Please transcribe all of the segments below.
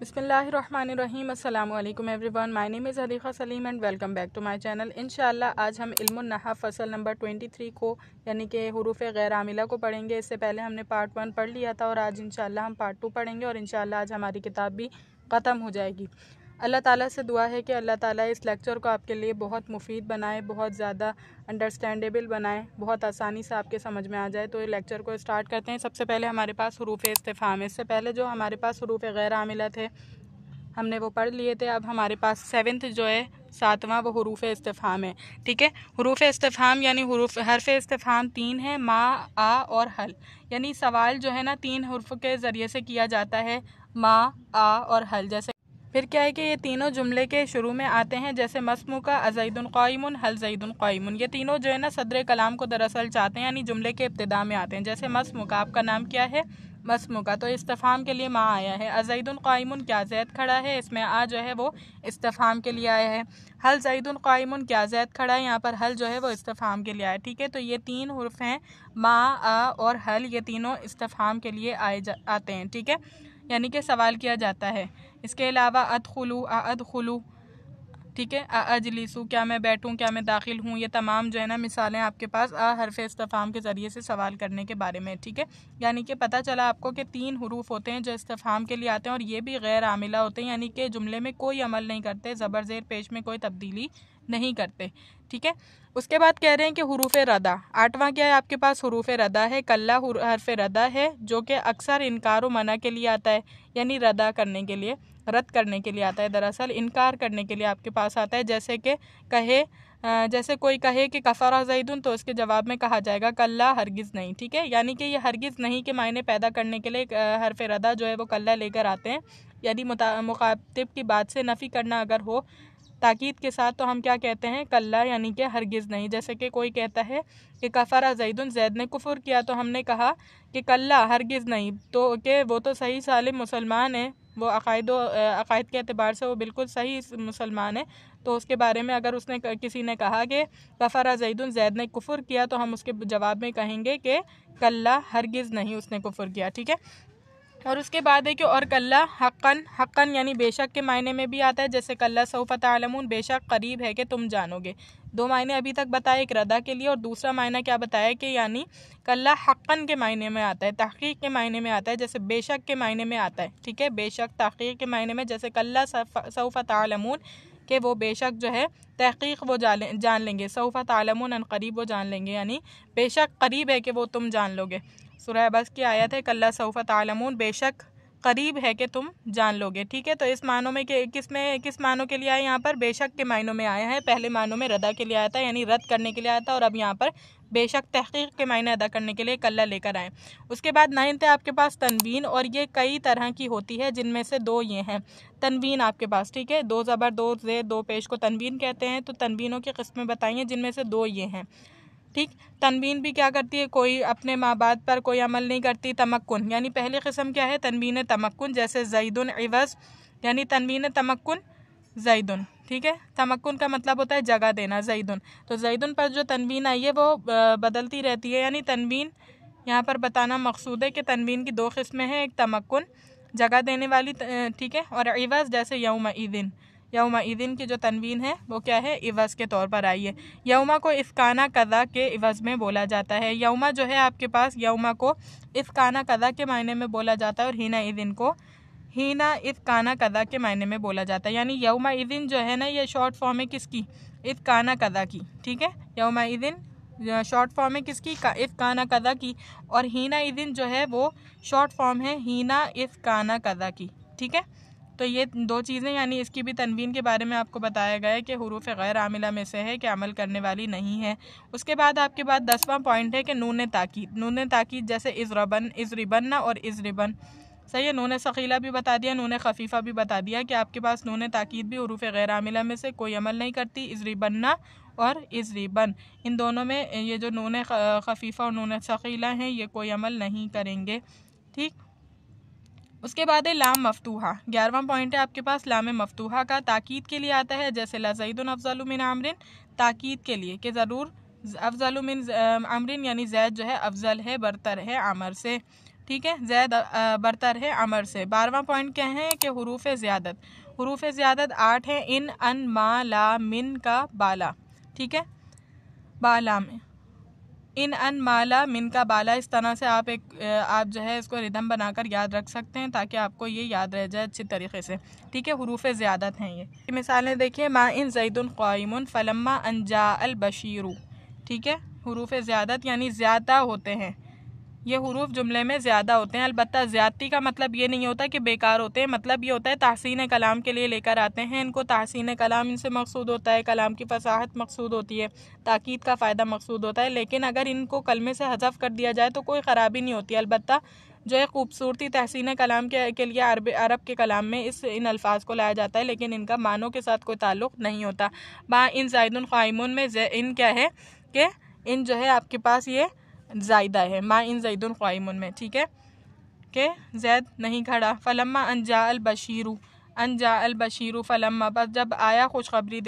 बिस्मिल्लाहिर्रहमानिर्रहीम अस्सलामु अलैकुम everyone. My name is Hadiqa Saleem and welcome back to my channel. इंशाअल्लाह आज हम इल्मुन नहव फ़सल नंबर 23 को यानी कि हुरूफ़ गैर आमिला को पढ़ेंगे। इससे पहले हमने पार्ट 1 पढ़ लिया था और आज इंशाअल्लाह हम पार्ट 2 पढ़ेंगे और इंशाअल्लाह आज हमारी किताब भी ख़त्म हो जाएगी। अल्लाह ताला से दुआ है कि अल्लाह ताला इस लेक्चर को आपके लिए बहुत मुफीद बनाए, बहुत ज़्यादा अंडरस्टैंडेबल बनाए, बहुत आसानी से आपके समझ में आ जाए। तो ये लेक्चर को स्टार्ट करते हैं। सबसे पहले हमारे पास हुरूफ़ इस्तिफ़हाम है। इससे पहले जो हमारे पास हुरूफ़ गैर आमिला थे हमने वो पढ़ लिए थे। अब हमारे पास 7th जो है 7वां वो हुरूफ़ इस्तिफ़हाम है। ठीक है, हुरूफ़ इस्तिफ़हाम यानी हर्फ़ इस्तिफ़हाम 3 है, मा, आ और हल। यानी सवाल जो है ना 3 हुर्फ़ के ज़रिए से किया जाता है, मा, आ और हल। जैसे फिर क्या है कि ये तीनों जुमले के शुरू में आते हैं, जैसे मस्मुका अज़ैदुन क़ाइमुन, हल ज़ैदुन क़ाइमुन। ये तीनों जो है ना सदर कलाम को दरअसल चाहते हैं, यानी जुमले के इब्तिदा में आते हैं। जैसे मस्मुका, आपका नाम क्या है? मस्मुका, तो इस्तिफ़हाम के लिए मा आया है। अज़ैदुन क़ाइमुन, क्या ज़ैद खड़ा है? इसमें आ जो है वो इस्तिफ़हाम के लिए आया है। हल ज़ैदुन क़ाइमुन, क्या ज़ैद खड़ा है? यहाँ पर हल जो है वो इस्तिफ़हाम के लिए आया है। ठीक है, तो ये 3 हुर्फ़ हैं, मा, आ और हल। ये तीनों इस्तिफ़हाम के लिए आते हैं। ठीक है, यानी कि सवाल किया जाता है। इसके अलावा अदखुलू, अदखुलू, ठीक है, अजलिसू, क्या मैं बैठूं, क्या मैं दाखिल हूँ। ये तमाम जो है ना मिसालें आपके पास हर्फ़ इस्तिफ़हाम के ज़रिए से सवाल करने के बारे में। ठीक है, यानी कि पता चला आपको कि 3 हुरूफ़ होते हैं जो इस्तिफ़हाम के लिए आते हैं और ये भी गैर आमिला होते हैं, यानी कि जुमले में कोई अमल नहीं करते, ज़बर ज़ेर पेश में कोई तब्दीली नहीं करते। ठीक है, उसके बाद कह रहे हैं कि हुरूफ़ रदा। 8वां क्या है आपके पास? हुरूफ़ रदा है। कल्ला हर्फ़ रदा है जो कि अक्सर इनकार व मना के लिए आता है, यानी रदा करने के लिए, रद्द करने के लिए आता है। दरअसल इनकार करने के लिए आपके पास आता है। जैसे कि कहे, जैसे कोई कहे कि कफ़रा ज़ैदुन, तो उसके जवाब में कहा जाएगा कल्ला, हरगिज़ नहीं। ठीक है, यानी कि ये हरगिज़ नहीं के मायने पैदा करने के लिए हर्फ़ रदा जो है वो कल्ला लेकर आते हैं। यदि मुखातिब की बात से नफ़ी करना अगर हो ताकीद के साथ, तो हम क्या कहते हैं? कल्ला, यानी कि हरगिज़ नहीं। जैसे कि कोई कहता है कि कफ़रा ज़ैदुन, ज़ैद ने कुफ़र किया, तो हमने कहा कि कल्ला, हरगिज़ नहीं, तो कि वो तो सही सालिम मुसलमान है, वो अक़ायद के अतबार से वो बिल्कुल सही मुसलमान है। तो उसके बारे में अगर उसने किसी ने कहा कि कफ़रा ज़ैदुन, ज़ैद ने कुफ़र किया, तो हम उसके जवाब में कहेंगे कि कल्ला, हरगिज़ नहीं उसने कुफ़र किया। ठीक है, और उसके बाद है कि और कल्ला हक़्क़न, हक़्क़न यानी बेशक के मायने में भी आता है। जैसे कल्ला सौफ़ तअलमून, बेशक करीब है कि तुम जानोगे। 2 मायने अभी तक बताए, एक रदा के लिए और दूसरा मायना क्या बताया कि यानी कल्ला हक़्क़न के मायने में आता है, तहक़ीक़ के मायने में आता है, जैसे बेशक के मायने में आता है। ठीक है, बेशक तहक़ीक़ के मायने में, जैसे कल्ला सौफ़ तअलमून कि वो बेशक जो है तहक़ीक़ वो जान लेंगे, सौफ़ तअलमून अन क़रीब वो जान लेंगे, यानी बेशक करीब है कि वो तुम जान लोगे। सूरह बस की आयत है, कल्ला सौफ़ तअलमून, बेशक करीब है कि तुम जान लोगे। ठीक है, तो इस मानों में किस मानों के लिए आया? यहाँ पर बेशक के मायनों में आया है। पहले मानों में रदा के लिए आया था, यानी रद्द करने के लिए आया था, और अब यहाँ पर बेशक तहक़ीक़ के मायने अदा करने के लिए कल्ला लेकर आए। उसके बाद 9th है आपके पास तनवीन, और ये कई तरह की होती है, जिनमें से 2 ये हैं तनवीन आपके पास। ठीक है, 2 ज़बर, 2 ज़ेर, 2 पेश को तनवीन कहते हैं। तो तनवीनों की किस्में बताइए, जिनमें से 2 ये हैं। ठीक, तनवीन भी क्या करती है? कोई अपने माँ बाप पर कोई अमल नहीं करती। तमक्कुन, यानी पहली किस्म क्या है? तनवीन तमक्कुन, जैसे ज़ैदुन इवज़, यानी तनवीन तमक्कुन ज़ैदुन। ठीक है, तमक्कुन का मतलब होता है जगह देना, ज़ैदुन। तो ज़ैदुन पर जो तनवीन आई है वो बदलती रहती है, यानी तनवीन यहाँ पर बताना मकसूद है कि तनवीन की 2 किस्में हैं, एक तमक्कुन जगह देने वाली, ठीक है, और इवज़, जैसे यौमइदिन। यौमइदिन की जो तनवीन है वो क्या है? इवज़ के तौर पर आई है। यौमा को इफ़काना कज़ा के इवज़ में बोला जाता है। यौमा जो है आपके पास, यौमा को इफ़काना कज़ा के मायने में बोला जाता है, और हीना इदिन को हीना इफ़काना कज़ा के मायने में बोला जाता है। यानी यौमा इदिन जो है ना, ये शॉर्ट फॉर्म है किसकी? इफ़काना कज़ा की। ठीक है, यौमा इदिन शॉर्ट फॉर्म है किसकी? इफ़काना कज़ा की। और हीना इदिन जो है वो शॉर्ट फॉर्म है हीना इफ़काना कज़ा की। ठीक है, तो ये 2 चीज़ें, यानी इसकी भी तनवीन के बारे में आपको बताया गया है कि हुरूफ़ गैर आमिला में से है कि अमल करने वाली नहीं है। उसके बाद आपके पास 10वां पॉइंट है कि नून ताकीद। नून ताकीद जैसे इज़रबन, इज़रिबन्ना और इज़रिबन। सही है, नून सकीला भी बता दिया, नून खफीफ़ा भी बता दिया कि आपके पास नून ताकीद भी हुरूफ़ गैर आमिला में से कोई अमल नहीं करती। इज़रिबन्ना और इज़रिबन, इन दोनों में ये जो नून खफीफ़ा और नून सकीला हैं, ये कोई अमल नहीं करेंगे। ठीक, उसके बाद है लाम मफ्तूहा। 11वां पॉइंट है आपके पास लाम मफ्तूहा का, ताकीद के लिए आता है। जैसे ला ज़ैदुन अफ़ज़लु मिन अमरिन, ताकीद के लिए कि ज़रूर अफ़ज़लु मिन अमरिन, यानी ज़ैद जो है अफ़ज़ल है, बरतर है अमर से। ठीक है, ज़ैद बरतर है अमर से। 12वां पॉइंट क्या है कि हुरूफ ज़ियादत, हुरूफ ज़ियादत 8 है। इन, अन, मा, ला, मिन का बाला, ठीक है, बाला में इन, अन, माला, मिन का बाला। इस तरह से आप आप जो है इसको रिदम बनाकर याद रख सकते हैं ताकि आपको ये याद रह जाए अच्छी तरीके से, ठीक है। हुरूफ ज़ियादत हैं ये। मिसालें देखिए, मा इन ज़ैदुन क़ाइमुन फलम्मा अन जा अल बशीरू, ठीक है। हुरूफ ज़ियादत यानी ज़्यादा होते हैं, ये हुरूफ जुमले में ज़्यादा होते हैं। अलबत्ता ज़्यादती का मतलब ये नहीं होता कि बेकार होते हैं, मतलब ये होता है तहसीन कलाम के लिए लेकर आते हैं इनको। तहसीन कलाम इनसे मकसूद होता है, कलाम की फसाहत मकसूद होती है, ताकीद का फ़ायदा मकसूद होता है। लेकिन अगर इनको कलमे से हज़फ कर दिया जाए तो कोई ख़राबी नहीं होती। अलबत्ता जो है खूबसूरती तहसीन कलाम के लिए अरब के कलाम में इन अल्फाज को लाया जाता है, लेकिन इनका मानों के साथ कोई ताल्लुक़ नहीं होता। बा इन ज़ाइदुन क़ाइमुन में इन क्या है कि इन जो है आपके पास ये ज़ायदा है, मा इन ज़ैदुन क़ाइमुन में, ठीक है, कि ज़ैद नहीं खड़ा। फलम्मा अन जा अल बशीरू, अन जा अल बशीरू फलम्मा, बस जब आया खुशखबरी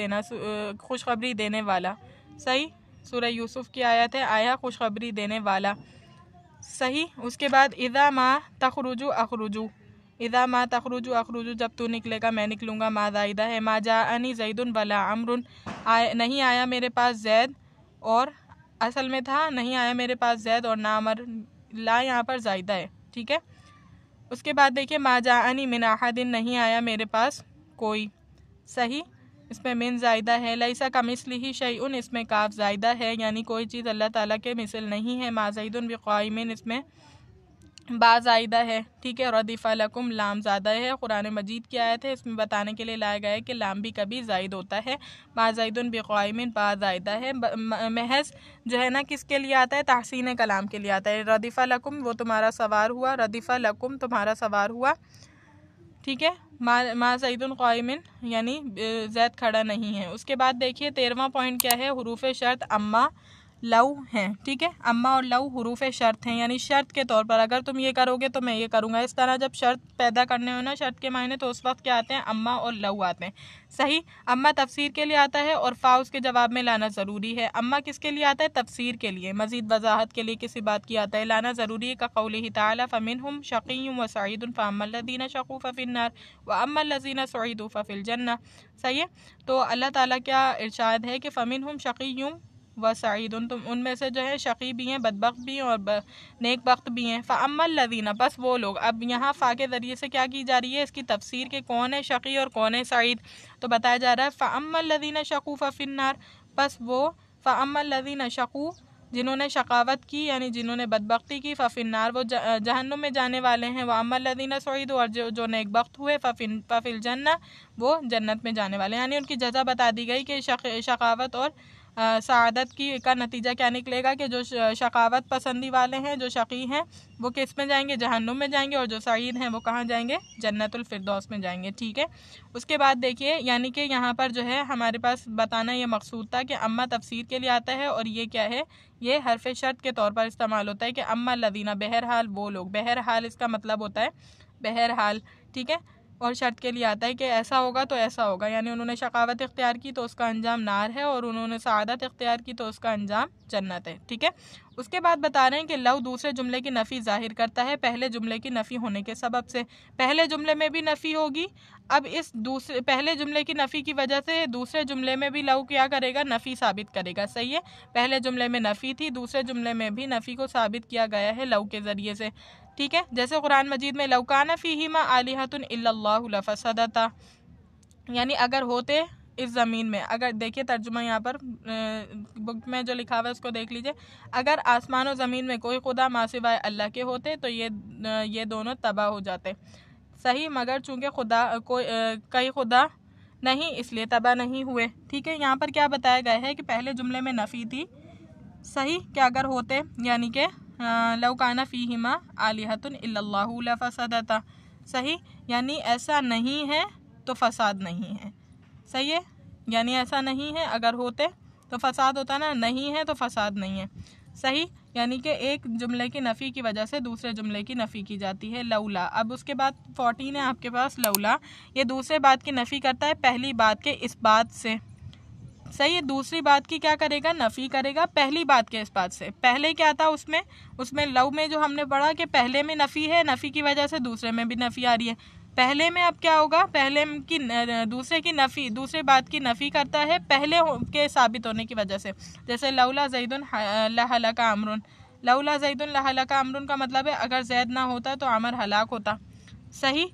देने वाला, सही। सूरह यूसुफ की आयत है, आया खुशखबरी देने वाला, सही। उसके बाद इज़ा मा तखरुजु अखरुजु, इज़ा मा तखरुजु अखरुजु, जब तू निकलेगा मैं निकलूँगा। मा ज़ायदा है। मा जा अनी ज़ैदुन वला अमरुन, नहीं आया मेरे पास ज़ैद, और असल में था नहीं आया मेरे पास ज़ैद और ना अमर, ला यहाँ पर ज़ायदा है, ठीक है। उसके बाद देखिए, मा जाअनी मिन अहदिन, नहीं आया मेरे पास कोई, सही। इसमें मिन ज़ायदा है। लैसा कमिस्लिही शैउन, इसमें काफ ज़ायदा है, यानी कोई चीज़ अल्लाह ताला के मिसल नहीं है। मा ज़ैदुन बिक़ाइमिन, इसमें बाज़ायदा है, ठीक है। रदीफ़ा लकुम, लाम ज़्यादा है। कुरान मजीद की आयत है, इसमें बताने के लिए लाया गया है कि लाम भी कभी ज़ायद होता है। बाज़ायदुन बिक़ाइमिन, बाज़ायदा है। महज जो है ना किसके लिए आता है, तहसीन कलाम के लिए आता है। रदीफ़ा लकुम, वो तुम्हारा सवार हुआ, रदीफ़ा लकुम तुम्हारा सवार हुआ, ठीक है। मा ज़ैदुन क़ाइमिन यानी ज़ैद खड़ा नहीं है। उसके बाद देखिए 13वां पॉइंट क्या है, हुरूफ शर्त अम्मा लव हैं, ठीक है। अम्मा और लव हुरूफ शर्त हैं, यानी शर्त के तौर पर अगर तुम ये करोगे तो मैं ये करूँगा। इस तरह जब शर्त पैदा करने हो ना शर्त के मायने, तो उस वक्त क्या आते हैं, अम्मा और लव आते हैं, सही। अम्मा तफसीर के लिए आता है और फ़ा उसके जवाब में लाना ज़रूरी है। अम्मा किसके लिए आता है, तफसीर के लिए, मज़ीद वजाहत के लिए किसी बात की आता है, लाना ज़रूरी है। का क़ौलिही तआला फ़मिनहुम शक़िय्युन व सईदुन फ़अम्मल्लज़ीना शक़ू फ़फ़िन्नार व अम्मल्लज़ीना सुईदू फ़फ़िल जन्नह, सही है। तो अल्लाह ताला क्या इरशाद है कि फ़मिनहुम शक़िय्युन व सईदुन, तुम उनमें से जो है शक़ी भी हैं, बदबख्त भी हैं और नेक बख्त भी हैं। फ़अम्मल्लज़ीना, बस वो लोग। अब यहाँ फ़ा के ज़रिए से क्या की जा रही है, इसकी तफसीर के कौन है शक़ी और कौन है सईद, तो बताया जा रहा है फ़अम्मल्लज़ीना शक़ू फ़फ़िन्नार, बस वो फ़अम्मल्लज़ीना शक़ू, जिन्होंने शकावत की यानी जिन्होंने बदबख्ती की, फ़फ़िन्नार, वो जहन्नुम में जाने वाले हैं। व अम्मल्लज़ीना सुईदू, और जो नेक बख्त हुए, फ़फ़िल जन्नह, वो जन्नत में जाने वाले हैं। यानी उनकी जज़ा बता दी गई कि शकावत और सआदत का नतीजा क्या निकलेगा कि जो शकावत पसंदी वाले हैं, जो शक़ी हैं, वो किस में जाएंगे, जहन्नुम में जाएंगे, और जो सईद हैं वो कहाँ जाएंगे, जन्नतुल फिरदौस में जाएंगे, ठीक है। उसके बाद देखिए, यानी कि यहाँ पर जो है हमारे पास बताना ये मकसूद था कि अम्मा तफसीर के लिए आता है, और ये क्या है, ये हरफ शर्त के तौर पर इस्तेमाल होता है कि अम्मा लदीना, बहरहाल वो लोग। बहरहाल इसका मतलब होता है बहरहाल, ठीक है। और शर्त के लिए आता है कि ऐसा होगा तो ऐसा होगा, यानी उन्होंने शकावत इख्तियार की तो उसका अंजाम नार है, और उन्होंने सआदत इख्तियार की तो उसका अंजाम जन्नत है, ठीक है। उसके बाद बता रहे हैं कि लव दूसरे जुमले की नफ़ी ज़ाहिर करता है पहले जुमले की नफ़ी होने के सबब से। पहले जुमले में भी नफ़ी होगी, अब इस दूसरे पहले जुमले की नफ़ी की वजह से दूसरे जुमले में भी लव क्या करेगा, नफ़ी साबित करेगा, सही है। पहले जुमले में नफ़ी थी, दूसरे जुमले में भी नफ़ी को साबित किया गया है लव के ज़रिए से, ठीक है। जैसे कुरान मजीद में लौकाना फ़ीहिमा आलिहतुन इल्लल्लाहु लफ़सदता, यानी अगर होते इस ज़मीन में, अगर देखिए तर्जुमा यहाँ पर बुक में जो लिखा हुआ है उसको देख लीजिए, अगर आसमान और ज़मीन में कोई खुदा मा सिवाय अल्लाह के होते तो ये दोनों तबाह हो जाते, सही। मगर चूँकि खुदा कई खुदा नहीं, इसलिए तबाह नहीं हुए, ठीक है। यहाँ पर क्या बताया गया है कि पहले जुमले में नफ़ी थी, सही, कि अगर होते, यानी कि लौकाना फ़ीहिमा आलिहतुन इल्लल्लाहु लफ़सदता, सही, यानी ऐसा नहीं है तो फ़साद नहीं है, सही है। यानी ऐसा नहीं है, अगर होते तो फ़साद होता ना, नहीं है तो फ़साद नहीं है, सही। यानी कि एक जुमले की नफ़ी की वजह से दूसरे जुमले की नफ़ी की जाती है, लौला। अब उसके बाद 14 है आपके पास लौला, ये दूसरे बात की नफ़ी करता है पहली बात के इस बात से, सही है। दूसरी बात की क्या करेगा, नफ़ी करेगा पहली बात के इस बात से। पहले क्या था उसमें लव में जो हमने पढ़ा कि पहले में नफ़ी है, नफ़ी की वजह से दूसरे में भी नफ़ी आ रही है। पहले में अब क्या होगा, पहले की दूसरे की नफ़ी, दूसरे बात की नफ़ी करता है पहले के साबित होने की वजह से। जैसे लौला ज़ैदुन लहलका अमरुन, लौला ज़ैदुन लहलका अमरुन का मतलब है अगर जैद ना होता तो अमर हलाक होता। सही।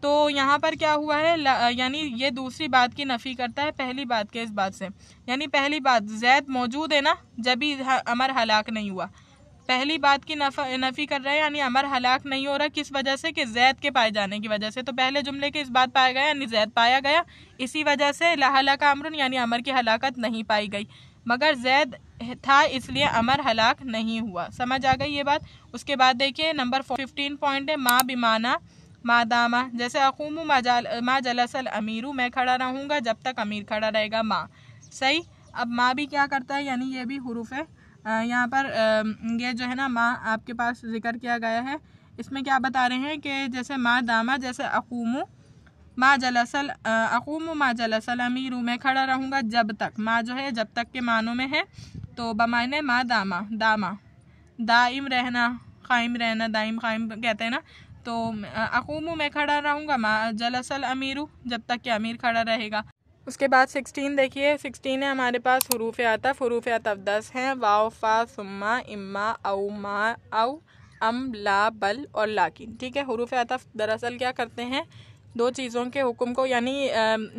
तो यहाँ पर क्या हुआ है, यानी ये दूसरी बात की नफ़ी करता है पहली बात के इस बात से। यानी पहली बात जैद मौजूद है ना, जब भी अमर हलाक नहीं हुआ। पहली बात की नफ़ी कर रहा है, यानी अमर हलाक नहीं हो रहा, किस वजह से, कि जैद के पाए जाने की वजह से। तो पहले जुमले के इस बात पाया गया यानी जैद पाया गया, इसी वजह से लहलका अमरुन यानी अमर की हलाकत नहीं पाई गई, मगर जैद था इसलिए अमर हलाक नहीं हुआ। समझ आ गई ये बात। उसके बाद देखिए नंबर 15 पॉइंट है माँ बिमाना मादामा। जैसे अकूमू माँ जलसल अमीरू, मैं खड़ा रहूँगा जब तक अमीर खड़ा रहेगा, माँ। सही। अब माँ भी क्या करता है, यानी ये भी हुरूफ है। यहाँ पर ये जो है ना माँ आपके पास जिक्र किया गया है, इसमें क्या बता रहे हैं कि जैसे माँ दामा, जैसे अकूमू माँ जलसल अकूमू माँ जलसल अमीरू, मैं खड़ा रहूँगा जब तक, माँ जो है जब तक के मानों में है, तो बमाने माँ दामा, दामा दाइम रहना, कायम रहना, दाइम कायम कहते हैं ना। तो अकूमू मैं खड़ा रहूँगा, माँ जलसल अमीरू जब तक कि अमीर खड़ा रहेगा। उसके बाद 16 देखिए, 16 है हमारे पास हुरूफ अतफ। हुरूफ अतफ 10 हैं, वाव फा सुम्मा इम्मा औ मा औ अम ला बल और लाकिन। ठीक है। हुरूफ अतफ दरअसल क्या करते हैं, दो चीज़ों के हुक्म को, यानी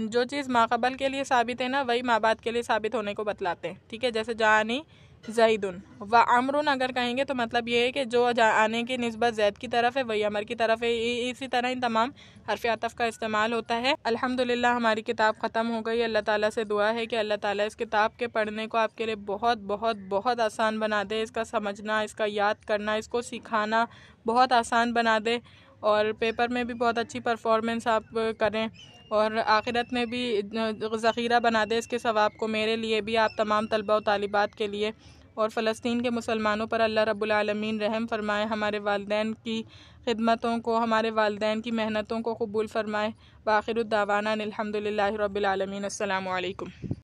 जो चीज़ माक़बल के लिए साबित है ना वही माँ बात के लिए साबित होने को बतलाते हैं। ठीक है। जैसे जानी ज़ैदुन व अमरुन अगर कहेंगे तो मतलब ये है कि जो आने की निस्बत जैद की तरफ है वही अमर की तरफ है। इसी तरह इन तमाम हर्फ अतफ का इस्तेमाल होता है। अल्हम्दुलिल्लाह हमारी किताब ख़त्म हो गई। अल्लाह ताला से दुआ है कि अल्लाह ताला इस किताब के पढ़ने को आपके लिए बहुत बहुत बहुत आसान बना दे। इसका समझना, इसका याद करना, इसको सिखाना बहुत आसान बना दे, और पेपर में भी बहुत अच्छी परफॉर्मेंस आप करें, और आखिरत में भी ज़ख़ीरा बना दे इसके सवाब को, मेरे लिए भी, आप तमाम तलबा व तालिबात के लिए। और फ़लस्तीन के मुसलमानों पर अल्लाह रब्बुल आलमीन रहम फरमाए, हमारे वालिदैन की खिदमतों को, हमारे वालिदैन की मेहनतों को कबूल फरमाए। व आखिरु दावाना अनिल हम्दुलिल्लाहि रब्बिल आलमीन। अस्सलामु अलैकुम।